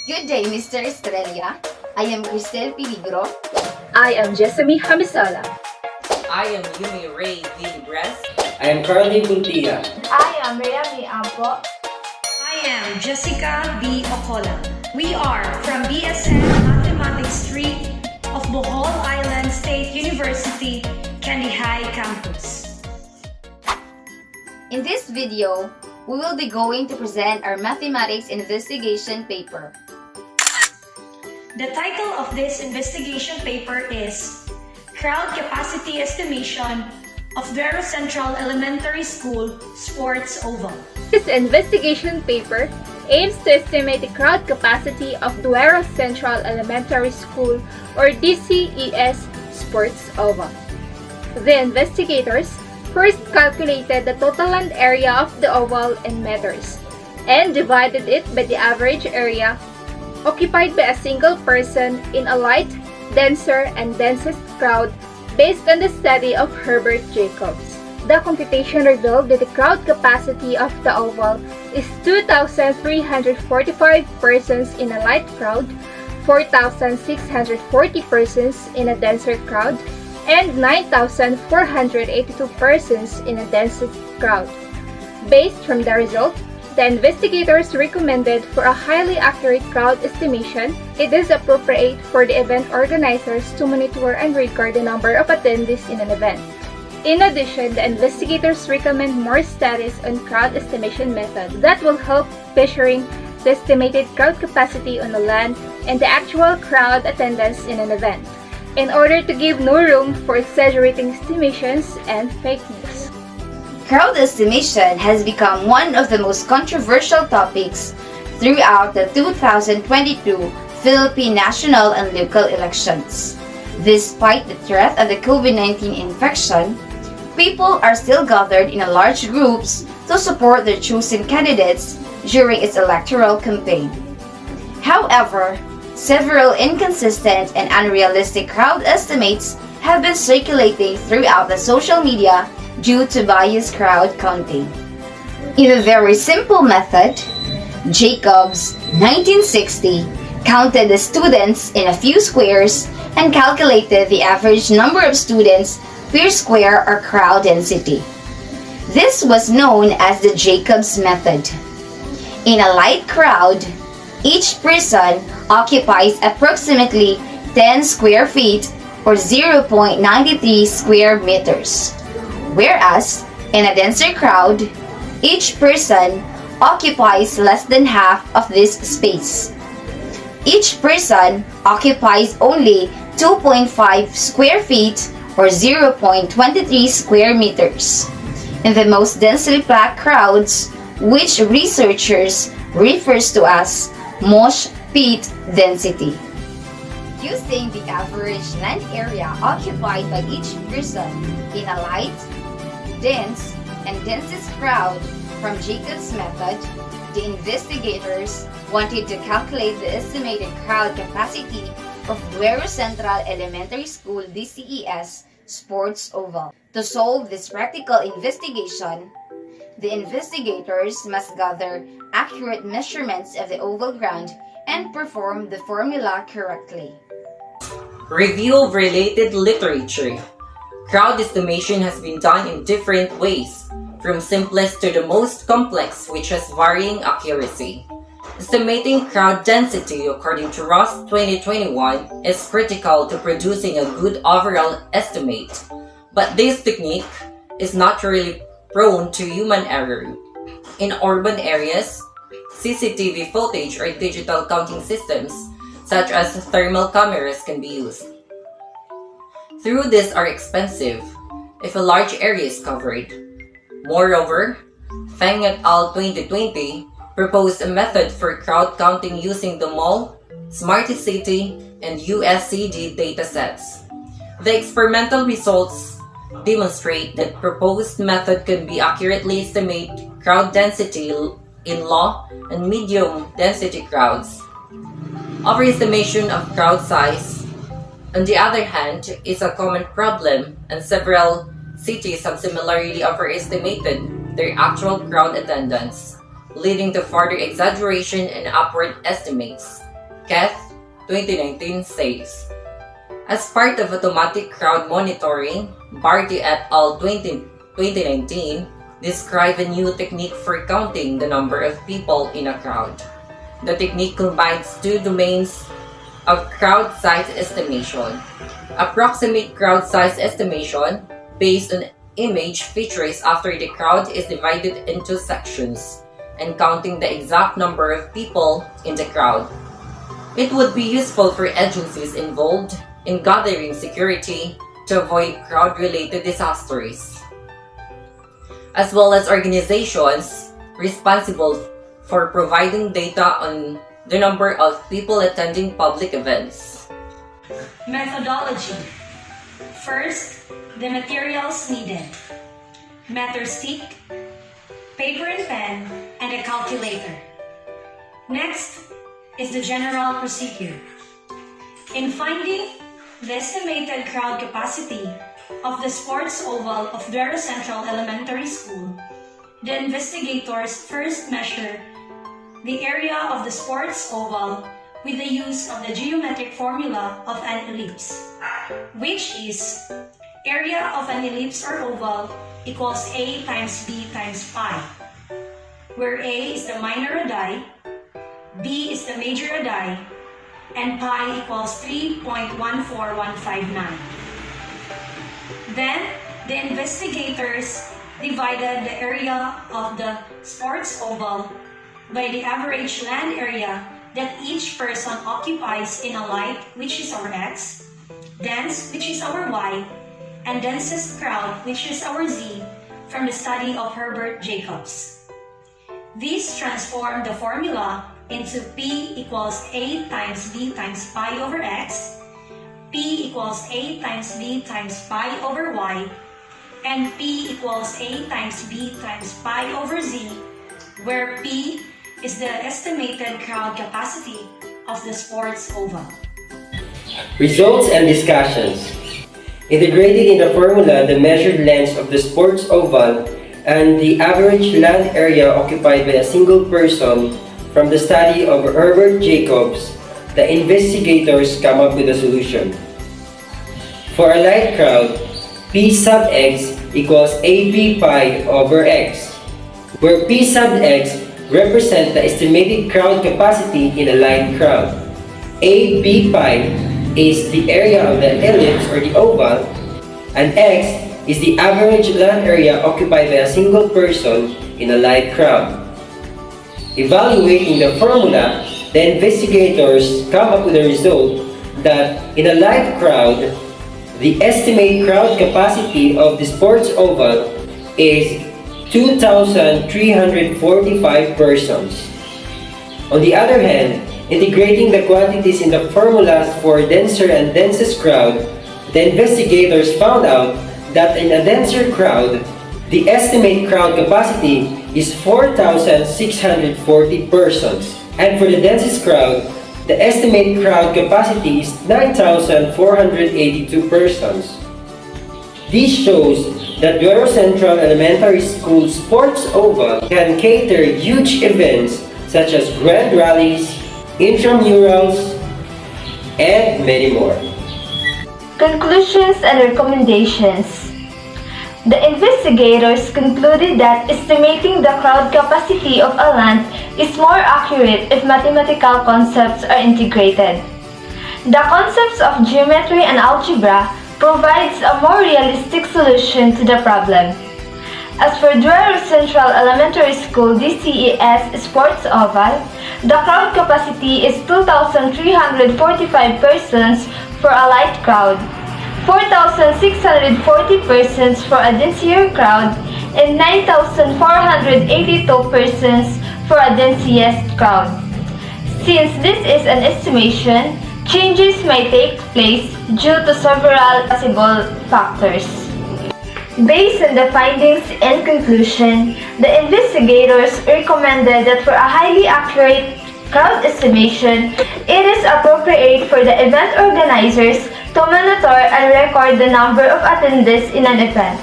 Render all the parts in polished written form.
Good day, Mr. Estrella. I am Cristel Piligro. I am Jessamine Hamisala. I am Yumi Ray Vilibres. I am Carly Puntia. I am Rhea Ampo. I am Jessica B. Ocola. We are from BSED Mathematics 3 of Bohol Island State University, Candy High Campus. In this video, we will be going to present our mathematics investigation paper. The title of this investigation paper is Crowd Capacity Estimation of Duero Central Elementary School Sports Oval. This investigation paper aims to estimate the crowd capacity of Duero Central Elementary School or DCES Sports Oval. The investigators first calculated the total land area of the oval in meters and divided it by the average area occupied by a single person in a light, denser, and densest crowd based on the study of Herbert Jacobs. The computation revealed that the crowd capacity of the oval is 2,345 persons in a light crowd, 4,640 persons in a denser crowd, and 9,482 persons in a densest crowd. Based from the result, the investigators recommended for a highly accurate crowd estimation, it is appropriate for the event organizers to monitor and record the number of attendees in an event. In addition, the investigators recommend more studies on crowd estimation method that will help measuring the estimated crowd capacity on the land and the actual crowd attendance in an event, in order to give no room for exaggerating estimations and fake news. Crowd estimation has become one of the most controversial topics throughout the 2022 Philippine national and local elections. Despite the threat of the COVID-19 infection, people are still gathered in large groups to support their chosen candidates during its electoral campaign. However, several inconsistent and unrealistic crowd estimates have been circulating throughout the social media due to biased crowd counting. In a very simple method, Jacobs, 1960, counted the students in a few squares and calculated the average number of students per square or crowd density. This was known as the Jacobs method. In a light crowd, each person occupies approximately 10 square feet or 0.93 square meters. Whereas, in a denser crowd, each person occupies less than half of this space. Each person occupies only 2.5 square feet or 0.23 square meters. In the most densely packed crowds, which researchers refers to as mosh pit density. Using the average land area occupied by each person in a light, dense, and densest crowd from Jacobs' method, the investigators wanted to calculate the estimated crowd capacity of Duero Central Elementary School DCES Sports Oval. To solve this practical investigation, the investigators must gather accurate measurements of the oval ground and perform the formula correctly. Review of related literature. Crowd estimation has been done in different ways, from simplest to the most complex, which has varying accuracy. Estimating crowd density according to Ross 2021 is critical to producing a good overall estimate, but this technique is naturally prone to human error. In urban areas, CCTV footage or digital counting systems, such as thermal cameras, can be used. Though these are expensive if a large area is covered. Moreover, Feng et al. 2020 proposed a method for crowd counting using the mall, Smart City, and USCD datasets. The experimental results demonstrate that proposed method can be accurately estimate crowd density in low and medium density crowds. Overestimation of crowd size, on the other hand, is a common problem, and several cities have similarly overestimated their actual crowd attendance, leading to further exaggeration and upward estimates. Keth, 2019 says, as part of automatic crowd monitoring, Barty et al. 2019 describe a new technique for counting the number of people in a crowd. The technique combines two domains of crowd size estimation. Approximate crowd size estimation based on image features after the crowd is divided into sections and counting the exact number of people in the crowd. It would be useful for agencies involved in gathering security to avoid crowd-related disasters, as well as organizations responsible for providing data on the number of people attending public events. Methodology. First, the materials needed. Meter stick, paper and pen, and a calculator. Next is the general procedure. In finding the estimated crowd capacity of the sports oval of Duero Central Elementary School, the investigators first measure the area of the sports oval with the use of the geometric formula of an ellipse, which is area of an ellipse or oval equals A times B times pi, where A is the minor radii, B is the major radii, and pi equals 3.14159. Then, the investigators divided the area of the sports oval by the average land area that each person occupies in a light, which is our X, dense, which is our Y, and densest crowd, which is our Z, from the study of Herbert Jacobs. These transform the formula into P equals A times B times pi over X, P equals A times B times pi over Y, and P equals A times B times pi over Z, where P is the estimated crowd capacity of the sports oval. Results and discussions. Integrated in the formula the measured lengths of the sports oval and the average land area occupied by a single person from the study of Herbert Jacobs, the investigators come up with a solution. For a light crowd, P sub x equals AB pi over x, where P sub x represent the estimated crowd capacity in a light crowd. AB pi is the area of the ellipse or the oval, and x is the average land area occupied by a single person in a light crowd. Evaluating the formula, the investigators come up with a result that in a light crowd, the estimated crowd capacity of the sports oval is 2,345 persons. On the other hand, integrating the quantities in the formulas for denser and densest crowd, the investigators found out that in a denser crowd, the estimated crowd capacity is 4,640 persons. And for the densest crowd, the estimated crowd capacity is 9,482 persons. This shows that Duero Central Elementary School Sports Oval can cater huge events such as grand rallies, intramurals, and many more. Conclusions and recommendations. The investigators concluded that estimating the crowd capacity of a land is more accurate if mathematical concepts are integrated. The concepts of geometry and algebra provides a more realistic solution to the problem. As for Duero Central Elementary School DCES Sports Oval, the crowd capacity is 2,345 persons for a light crowd, 4,640 persons for a denser crowd, and 9,482 persons for a densest crowd. Since this is an estimation, changes may take place due to several possible factors. Based on the findings and conclusion, the investigators recommended that for a highly accurate crowd estimation, it is appropriate for the event organizers to monitor and record the number of attendees in an event.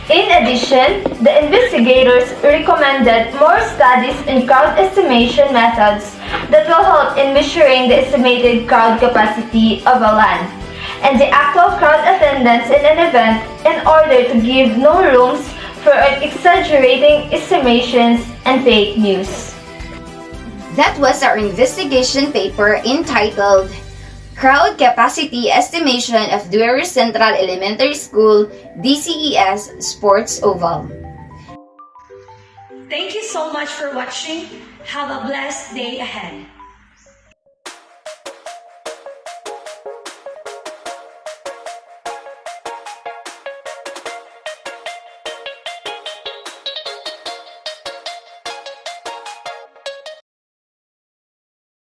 In addition, the investigators recommended more studies in crowd estimation methods that will help in measuring the estimated crowd capacity of a land and the actual crowd attendance in an event in order to give no rooms for exaggerating estimations and fake news. That was our investigation paper entitled Crowd Capacity Estimation of Duero Central Elementary School DCES Sports Oval. Thank you so much for watching. Have a blessed day ahead.